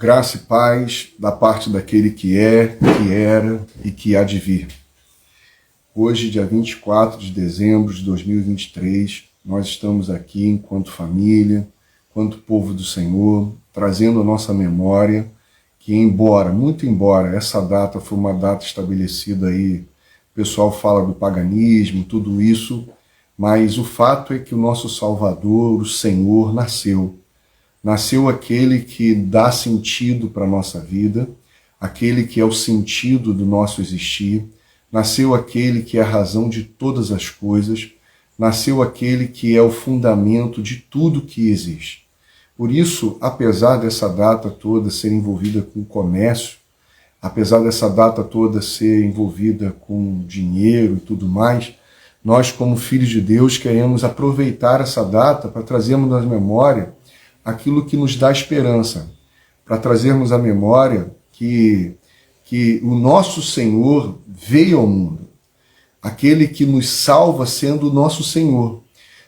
Graça e paz da parte daquele que é, que era e que há de vir. Hoje, dia 24 de dezembro de 2023, nós estamos aqui enquanto família, enquanto povo do Senhor, trazendo a nossa memória que muito embora essa data foi uma data estabelecida aí, o pessoal fala do paganismo, tudo isso, mas o fato é que o nosso Salvador, o Senhor, nasceu. Nasceu aquele que dá sentido para a nossa vida, aquele que é o sentido do nosso existir, nasceu aquele que é a razão de todas as coisas, nasceu aquele que é o fundamento de tudo que existe. Por isso, apesar dessa data toda ser envolvida com comércio, apesar dessa data toda ser envolvida com dinheiro e tudo mais, nós, como filhos de Deus, queremos aproveitar essa data para trazermos à memória aquilo que nos dá esperança, para trazermos à memória que o nosso Senhor veio ao mundo, aquele que nos salva sendo o nosso Senhor.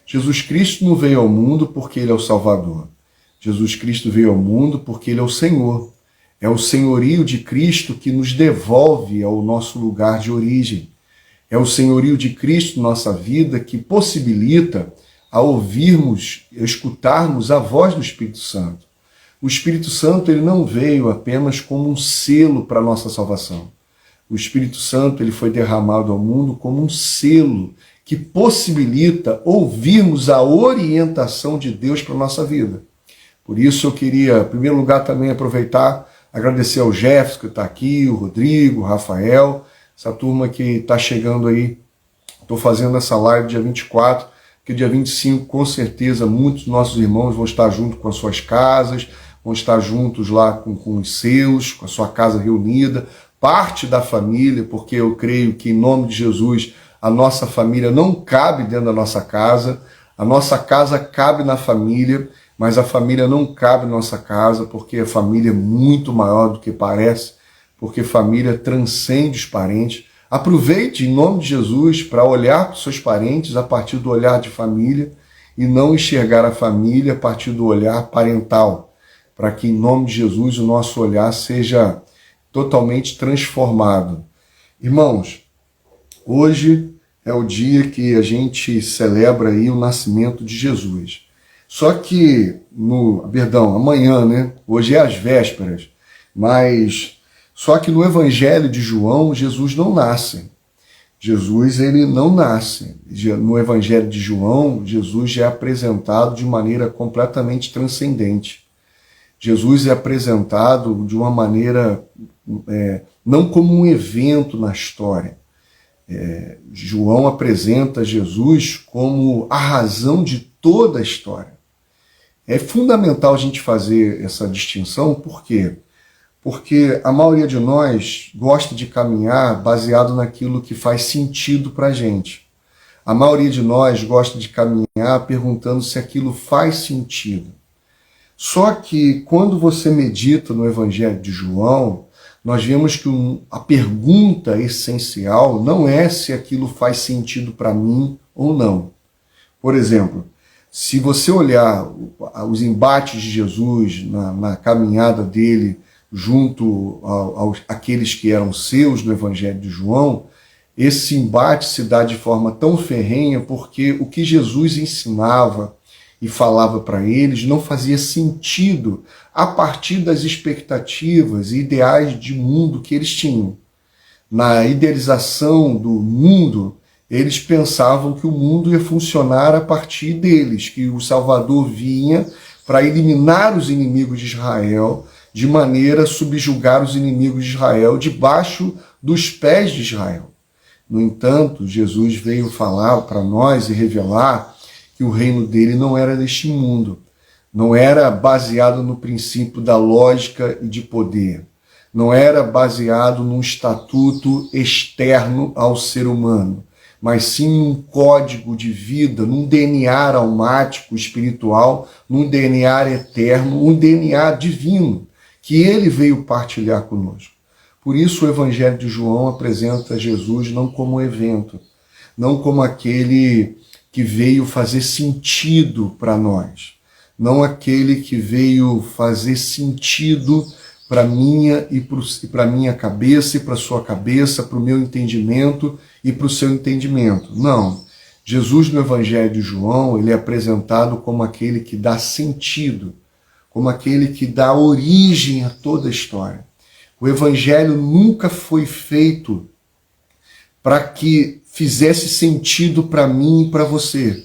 Jesus Cristo não veio ao mundo porque Ele é o Salvador. Jesus Cristo veio ao mundo porque Ele é o Senhor. É o senhorio de Cristo que nos devolve ao nosso lugar de origem. É o senhorio de Cristo na nossa vida que possibilita a ouvirmos, escutarmos a voz do Espírito Santo. O Espírito Santo ele não veio apenas como um selo para a nossa salvação. O Espírito Santo ele foi derramado ao mundo como um selo que possibilita ouvirmos a orientação de Deus para a nossa vida. Por isso eu queria, em primeiro lugar, também aproveitar, agradecer ao Jefferson que está aqui, o Rodrigo, o Rafael, essa turma que está chegando aí. Estou fazendo essa live dia 24, que dia 25, com certeza, muitos dos nossos irmãos vão estar junto com as suas casas, vão estar juntos lá com os seus, com a sua casa reunida, parte da família, porque eu creio que, em nome de Jesus, a nossa família não cabe dentro da nossa casa, a nossa casa cabe na família, mas a família não cabe na nossa casa, porque a família é muito maior do que parece, porque família transcende os parentes. Aproveite, em nome de Jesus, para olhar para os seus parentes a partir do olhar de família e não enxergar a família a partir do olhar parental, para que, em nome de Jesus, o nosso olhar seja totalmente transformado. Irmãos, hoje é o dia que a gente celebra aí o nascimento de Jesus. Só que, amanhã, né? Hoje é as vésperas, mas só que no Evangelho de João, Jesus não nasce. Jesus, ele não nasce. No Evangelho de João, Jesus é apresentado de maneira completamente transcendente. Jesus é apresentado de uma maneira, não como um evento na história. João apresenta Jesus como a razão de toda a história. É fundamental a gente fazer essa distinção, por quê? Porque a maioria de nós gosta de caminhar baseado naquilo que faz sentido para a gente. A maioria de nós gosta de caminhar perguntando se aquilo faz sentido. Só que quando você medita no Evangelho de João, nós vemos que a pergunta essencial não é se aquilo faz sentido para mim ou não. Por exemplo, se você olhar os embates de Jesus na caminhada dele junto àqueles que eram seus no Evangelho de João, esse embate se dá de forma tão ferrenha porque o que Jesus ensinava e falava para eles não fazia sentido a partir das expectativas e ideais de mundo que eles tinham. Na idealização do mundo, eles pensavam que o mundo ia funcionar a partir deles, que o Salvador vinha para eliminar os inimigos de Israel, de maneira a subjugar os inimigos de Israel debaixo dos pés de Israel. No entanto, Jesus veio falar para nós e revelar que o reino dele não era deste mundo, não era baseado no princípio da lógica e de poder, não era baseado num estatuto externo ao ser humano, mas sim num código de vida, num DNA almático, espiritual, num DNA eterno, um DNA divino, que ele veio partilhar conosco. Por isso o Evangelho de João apresenta Jesus não como um evento, não como aquele que veio fazer sentido para nós, não aquele que veio fazer sentido para minha e para minha cabeça e para sua cabeça, para o meu entendimento e para o seu entendimento. Não. Jesus no Evangelho de João, ele é apresentado como aquele que dá sentido, como aquele que dá origem a toda a história. O Evangelho nunca foi feito para que fizesse sentido para mim e para você.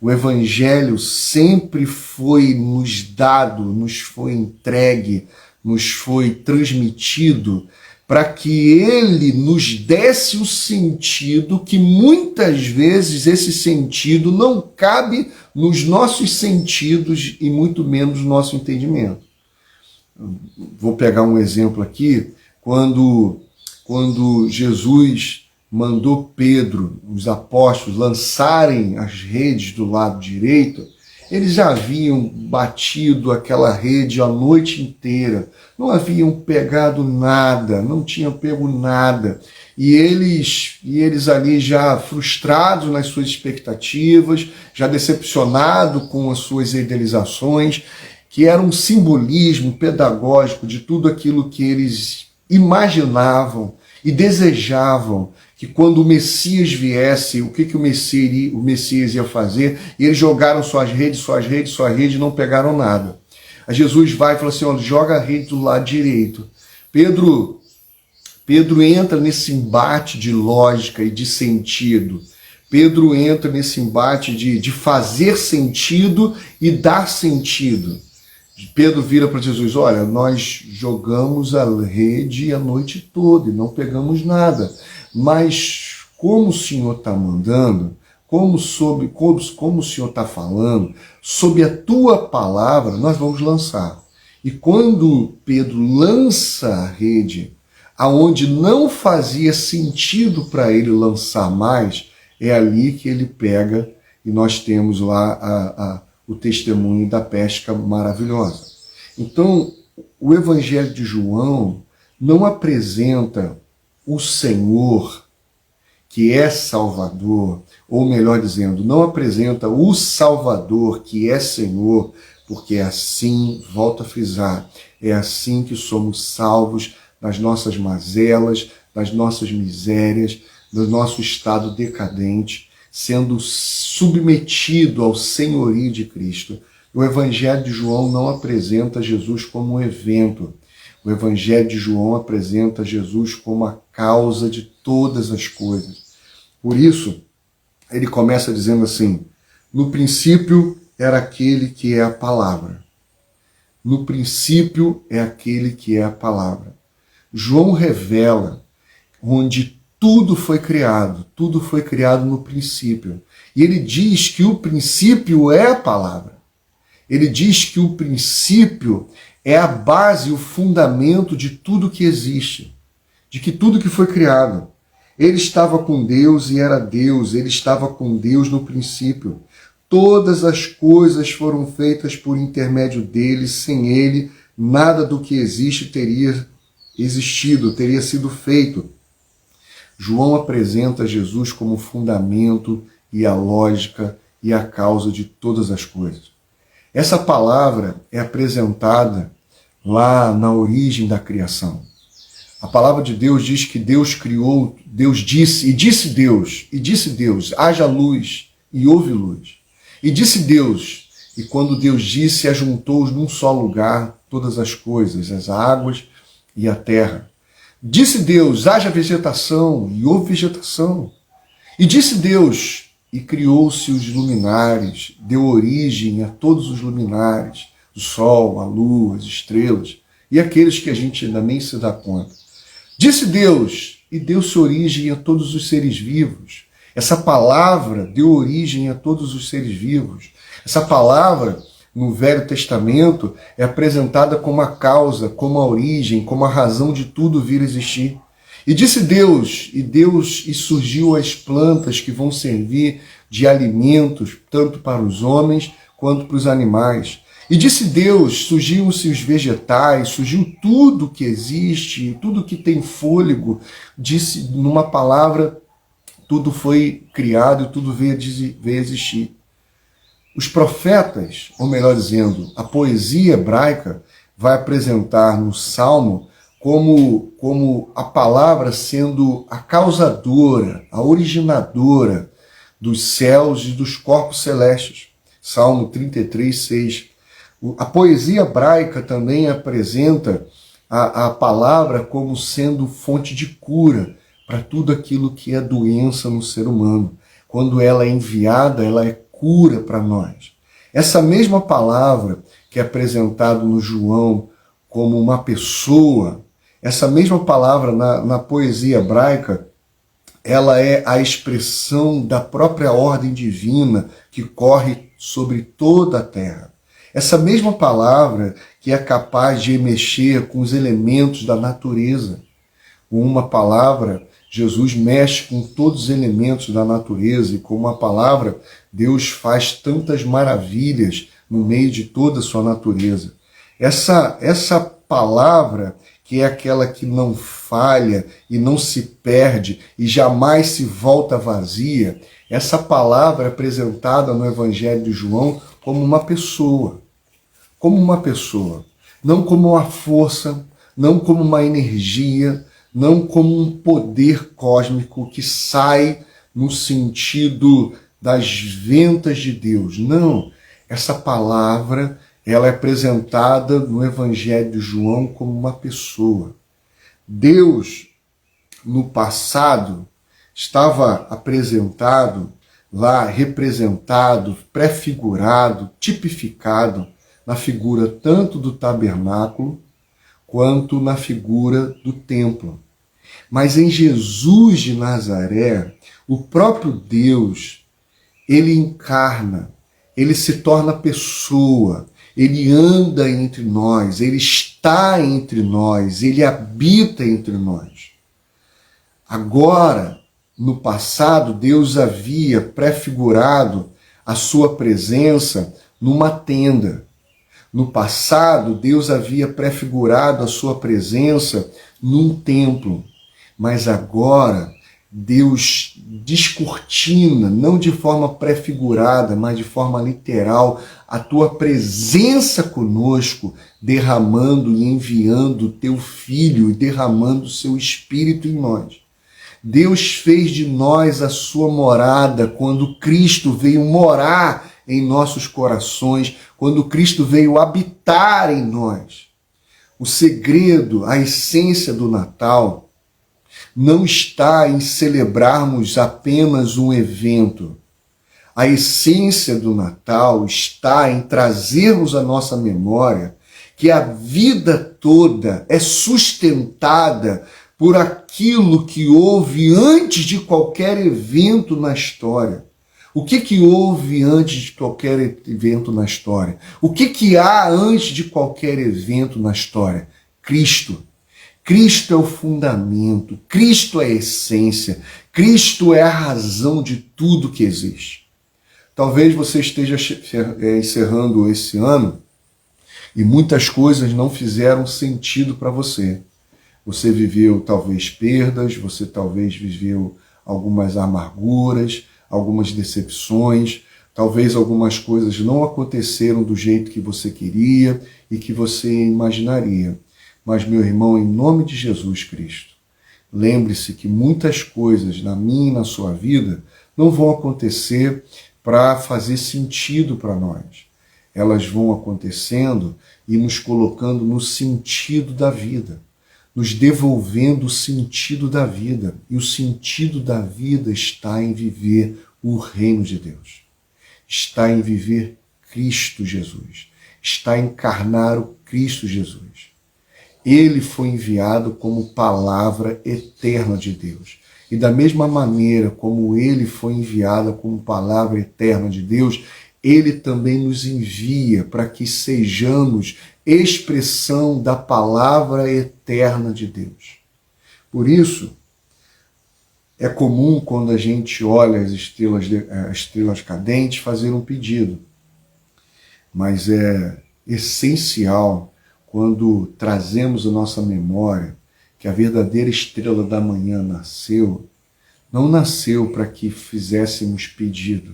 O Evangelho sempre foi nos dado, nos foi entregue, nos foi transmitido para que ele nos desse o sentido que muitas vezes esse sentido não cabe nos nossos sentidos e muito menos no nosso entendimento. Vou pegar um exemplo aqui, quando Jesus mandou Pedro, os apóstolos, lançarem as redes do lado direito, eles já haviam batido aquela rede a noite inteira, não haviam pegado nada, não tinham pego nada. E eles ali já frustrados nas suas expectativas, já decepcionados com as suas idealizações, que era um simbolismo pedagógico de tudo aquilo que eles imaginavam e desejavam, que quando o Messias viesse, o que o Messias ia fazer, e eles jogaram suas redes, e não pegaram nada. Aí Jesus vai e fala assim, olha, joga a rede do lado direito. Pedro entra nesse embate de lógica e de sentido. Pedro entra nesse embate de fazer sentido e dar sentido. Pedro vira para Jesus, olha, nós jogamos a rede a noite toda e não pegamos nada. Mas como o Senhor está mandando, como o Senhor está falando, sob a tua palavra, nós vamos lançar. E quando Pedro lança a rede, aonde não fazia sentido para ele lançar mais, é ali que ele pega e nós temos lá o testemunho da pesca maravilhosa. Então, o Evangelho de João não apresenta o Senhor, que é Salvador, ou melhor dizendo, não apresenta o Salvador, que é Senhor, porque é assim, volto a frisar, é assim que somos salvos das nossas mazelas, das nossas misérias, do nosso estado decadente, sendo submetido ao senhorio de Cristo. O Evangelho de João não apresenta Jesus como um evento. O Evangelho de João apresenta Jesus como a causa de todas as coisas. Por isso, ele começa dizendo assim, no princípio era aquele que é a palavra. No princípio é aquele que é a palavra. João revela onde tudo foi criado no princípio. E ele diz que o princípio é a palavra. Ele diz que o princípio é a base, o fundamento de tudo que existe, de que tudo que foi criado. Ele estava com Deus e era Deus, ele estava com Deus no princípio. Todas as coisas foram feitas por intermédio dele, sem ele, nada do que existe teria existido, teria sido feito. João apresenta Jesus como o fundamento e a lógica e a causa de todas as coisas. Essa palavra é apresentada lá na origem da criação. A palavra de Deus diz que Deus criou, Deus disse, e disse Deus, haja luz, e houve luz. E disse Deus, e quando Deus disse, ajuntou num só lugar todas as coisas, as águas e a terra. Disse Deus, haja vegetação, e houve vegetação. E disse Deus, e criou-se os luminares, deu origem a todos os luminares, o sol, a lua, as estrelas, e aqueles que a gente ainda nem se dá conta. Disse Deus, e deu-se origem a todos os seres vivos. Essa palavra deu origem a todos os seres vivos. Essa palavra, no Velho Testamento, é apresentada como a causa, como a origem, como a razão de tudo vir a existir. E disse Deus, e surgiu as plantas que vão servir de alimentos, tanto para os homens quanto para os animais. E disse Deus, surgiram-se os vegetais, surgiu tudo que existe, tudo que tem fôlego. Disse, numa palavra, tudo foi criado e tudo veio a existir. Os profetas, ou melhor dizendo, a poesia hebraica vai apresentar no Salmo como a palavra sendo a causadora, a originadora dos céus e dos corpos celestes. Salmo 33, 6. A poesia hebraica também apresenta a palavra como sendo fonte de cura para tudo aquilo que é doença no ser humano. Quando ela é enviada, ela é cura para nós. Essa mesma palavra que é apresentada no João como uma pessoa, essa mesma palavra na poesia hebraica, ela é a expressão da própria ordem divina que corre sobre toda a terra. Essa mesma palavra que é capaz de mexer com os elementos da natureza. Com uma palavra, Jesus mexe com todos os elementos da natureza e com uma palavra, Deus faz tantas maravilhas no meio de toda a sua natureza. Essa palavra, que é aquela que não falha e não se perde e jamais se volta vazia, essa palavra é apresentada no Evangelho de João como uma pessoa. Como uma pessoa. Não como uma força, não como uma energia, não como um poder cósmico que sai no sentido das ventas de Deus. Não. Essa palavra, ela é apresentada no Evangelho de João como uma pessoa. Deus, no passado, estava apresentado lá, representado, prefigurado, tipificado na figura tanto do tabernáculo quanto na figura do templo. Mas em Jesus de Nazaré, o próprio Deus, ele encarna, ele se torna pessoa, ele anda entre nós, ele está entre nós, ele habita entre nós. Agora, no passado, Deus havia prefigurado a sua presença numa tenda. No passado, Deus havia prefigurado a sua presença num templo. Mas agora, Deus descortina, não de forma prefigurada, mas de forma literal, a tua presença conosco, derramando e enviando o teu Filho e derramando o seu Espírito em nós. Deus fez de nós a sua morada quando Cristo veio morar em nossos corações, quando Cristo veio habitar em nós. O segredo, a essência do Natal, não está em celebrarmos apenas um evento. A essência do Natal está em trazermos à nossa memória que a vida toda é sustentada por aquilo que houve antes de qualquer evento na história. O que houve antes de qualquer evento na história? O que há antes de qualquer evento na história? Cristo. Cristo é o fundamento, Cristo é a essência, Cristo é a razão de tudo que existe. Talvez você esteja encerrando esse ano e muitas coisas não fizeram sentido para você. Você viveu talvez perdas, você talvez viveu algumas amarguras, algumas decepções, talvez algumas coisas não aconteceram do jeito que você queria e que você imaginaria. Mas, meu irmão, em nome de Jesus Cristo, lembre-se que muitas coisas na minha e na sua vida não vão acontecer para fazer sentido para nós. Elas vão acontecendo e nos colocando no sentido da vida, nos devolvendo o sentido da vida. E o sentido da vida está em viver o reino de Deus, está em viver Cristo Jesus, está em encarnar o Cristo Jesus. Ele foi enviado como palavra eterna de Deus. E da mesma maneira como ele foi enviado como palavra eterna de Deus, ele também nos envia para que sejamos expressão da palavra eterna de Deus. Por isso, é comum quando a gente olha as estrelas cadentes fazer um pedido. Mas é essencial quando trazemos a nossa memória que a verdadeira estrela da manhã nasceu, não nasceu para que fizéssemos pedido.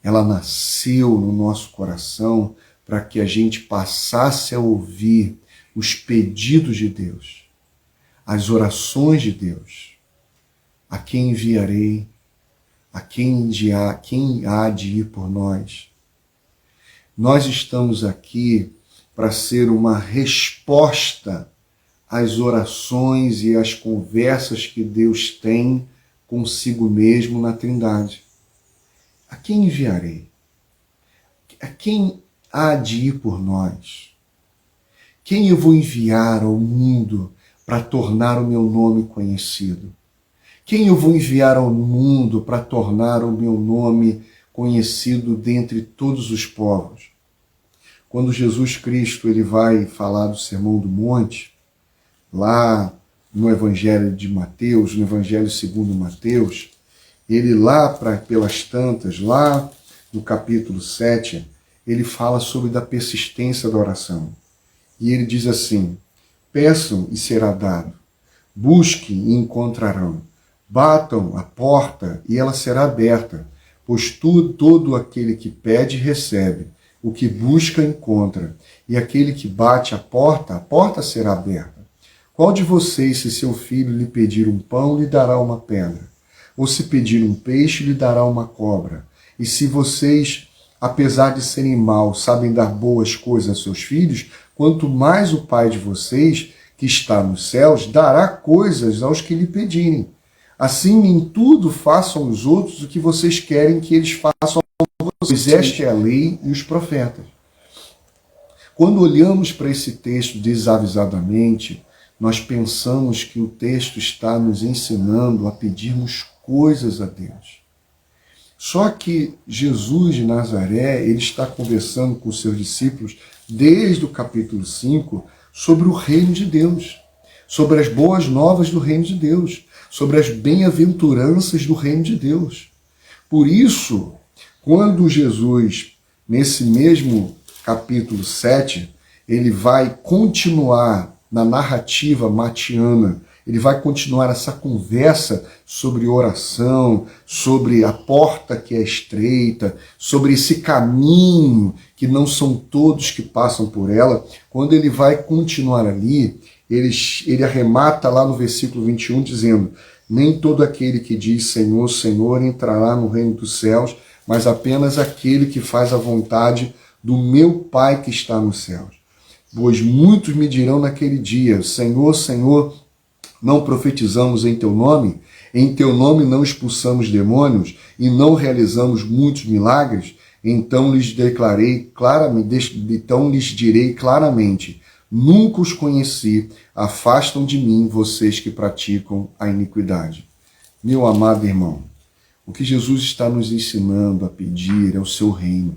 ela nasceu no nosso coração para que a gente passasse a ouvir os pedidos de Deus, as orações de Deus. A quem enviarei? A quem há de ir por nós? Nós estamos aqui para ser uma resposta às orações e às conversas que Deus tem consigo mesmo na Trindade. A quem enviarei? A quem há de ir por nós? Quem eu vou enviar ao mundo para tornar o meu nome conhecido? Quem eu vou enviar ao mundo para tornar o meu nome conhecido dentre todos os povos? Quando Jesus Cristo ele vai falar do Sermão do Monte, lá no Evangelho de Mateus, no Evangelho segundo Mateus, ele lá pelas tantas, lá no capítulo 7, ele fala sobre a persistência da oração. E ele diz assim: peçam e será dado, busquem e encontrarão, batam a porta e ela será aberta, pois todo aquele que pede recebe, o que busca encontra, e aquele que bate a porta será aberta. Qual de vocês, se seu filho lhe pedir um pão, lhe dará uma pedra? Ou se pedir um peixe, lhe dará uma cobra? E se vocês, apesar de serem maus, sabem dar boas coisas a seus filhos, quanto mais o Pai de vocês, que está nos céus, dará coisas aos que lhe pedirem. Assim, em tudo façam os outros o que vocês querem que eles façam a vocês. Esta é a lei e os profetas. Quando olhamos para esse texto desavisadamente, nós pensamos que o texto está nos ensinando a pedirmos coisas a Deus. Só que Jesus de Nazaré, ele está conversando com os seus discípulos desde o capítulo 5 sobre o reino de Deus, sobre as boas novas do reino de Deus, sobre as bem-aventuranças do reino de Deus. Por isso, quando Jesus, nesse mesmo capítulo 7, ele vai continuar na narrativa matiana, ele vai continuar essa conversa sobre oração, sobre a porta que é estreita, sobre esse caminho que não são todos que passam por ela. Quando ele vai continuar ali, ele arremata lá no versículo 21 dizendo: nem todo aquele que diz Senhor, Senhor entrará no reino dos céus, mas apenas aquele que faz a vontade do meu Pai que está nos céus. Pois muitos me dirão naquele dia: Senhor, Senhor, não profetizamos em teu nome? Em teu nome não expulsamos demônios e não realizamos muitos milagres? Então lhes direi claramente: nunca os conheci, afastam de mim vocês que praticam a iniquidade. Meu amado irmão, o que Jesus está nos ensinando a pedir é o seu reino,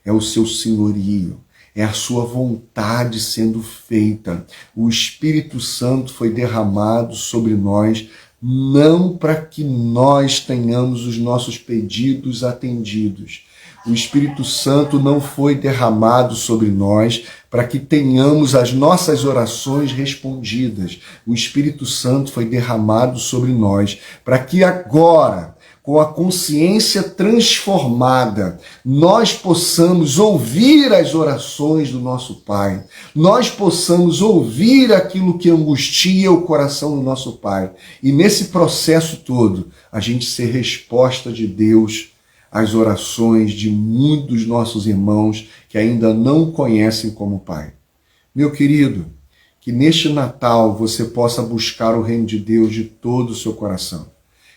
é o seu senhorio, é a sua vontade sendo feita. O Espírito Santo foi derramado sobre nós, não para que nós tenhamos os nossos pedidos atendidos. O Espírito Santo não foi derramado sobre nós para que tenhamos as nossas orações respondidas. O Espírito Santo foi derramado sobre nós para que agora, com a consciência transformada, nós possamos ouvir as orações do nosso Pai, nós possamos ouvir aquilo que angustia o coração do nosso Pai, e nesse processo todo, a gente ser resposta de Deus às orações de muitos dos nossos irmãos que ainda não conhecem como Pai. Meu querido, que neste Natal você possa buscar o reino de Deus de todo o seu coração.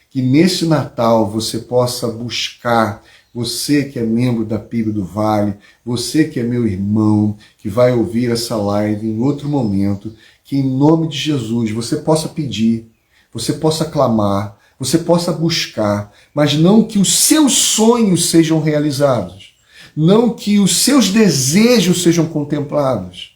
Que nesse Natal você possa buscar, você que é membro da PIB do Vale, você que é meu irmão, que vai ouvir essa live em outro momento, que em nome de Jesus você possa pedir, você possa clamar, você possa buscar, mas não que os seus sonhos sejam realizados, não que os seus desejos sejam contemplados,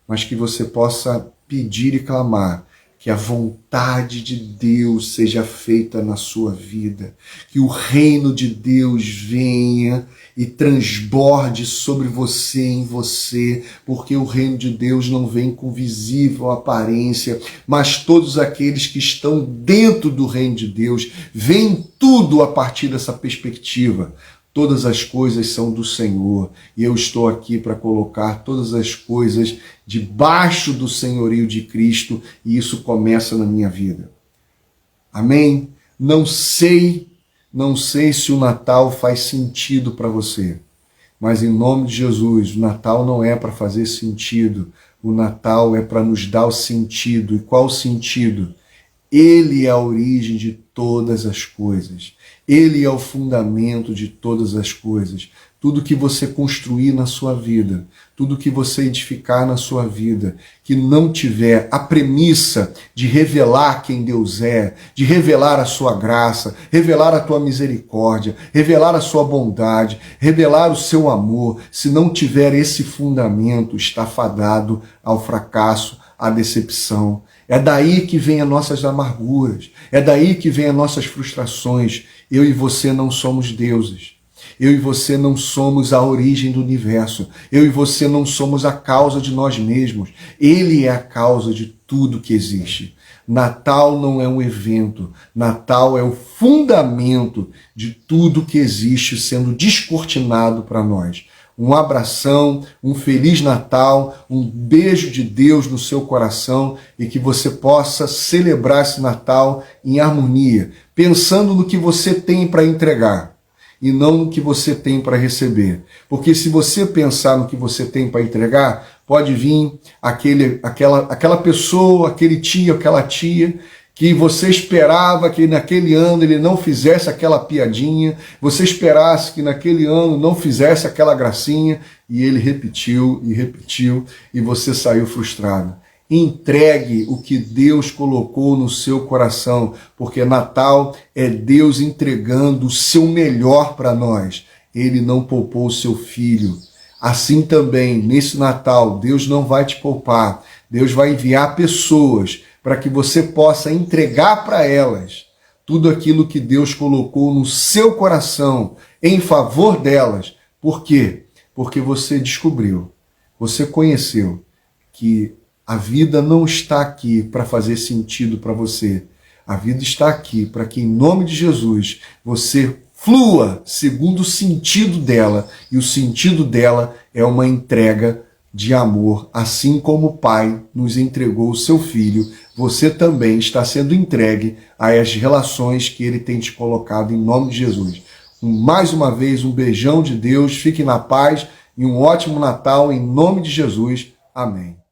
mas que você possa pedir e clamar, que a vontade de Deus seja feita na sua vida, que o reino de Deus venha e transborde sobre você, em você, porque o reino de Deus não vem com visível aparência, mas todos aqueles que estão dentro do reino de Deus veem tudo a partir dessa perspectiva. todas as coisas são do Senhor e eu estou aqui para colocar todas as coisas debaixo do senhorio de Cristo e isso começa na minha vida. Amém? Não sei se o Natal faz sentido para você, mas em nome de Jesus, o Natal não é para fazer sentido, o Natal é para nos dar o sentido. E qual o sentido? Ele é a origem de todas as coisas. Ele é o fundamento de todas as coisas. Tudo que você construir na sua vida, tudo que você edificar na sua vida, que não tiver a premissa de revelar quem Deus é, de revelar a sua graça, revelar a tua misericórdia, revelar a sua bondade, revelar o seu amor, se não tiver esse fundamento, está fadado ao fracasso, à decepção. É daí que vem as nossas amarguras, é daí que vem as nossas frustrações. Eu e você não somos deuses. Eu e você não somos a origem do universo. Eu e você não somos a causa de nós mesmos. Ele é a causa de tudo que existe. Natal não é um evento. Natal é o fundamento de tudo que existe sendo descortinado para nós. Um abração, um Feliz Natal, um beijo de Deus no seu coração e que você possa celebrar esse Natal em harmonia, pensando no que você tem para entregar e não no que você tem para receber. Porque se você pensar no que você tem para entregar, pode vir aquela pessoa, aquele tio, aquela tia, que você esperava que naquele ano ele não fizesse aquela piadinha, você esperasse que naquele ano não fizesse aquela gracinha, e ele repetiu e repetiu, e você saiu frustrado. Entregue o que Deus colocou no seu coração, porque Natal é Deus entregando o seu melhor para nós. Ele não poupou o seu filho. Assim também, nesse Natal, Deus não vai te poupar. Deus vai enviar pessoas para que você possa entregar para elas tudo aquilo que Deus colocou no seu coração em favor delas. Por quê? Porque você descobriu, você conheceu que a vida não está aqui para fazer sentido para você. A vida está aqui para que, em nome de Jesus, você flua segundo o sentido dela. E o sentido dela é uma entrega de amor. Assim como o Pai nos entregou o seu Filho, você também está sendo entregue às relações que Ele tem te colocado em nome de Jesus. Mais uma vez, um beijão de Deus. Fique na paz e um ótimo Natal em nome de Jesus. Amém.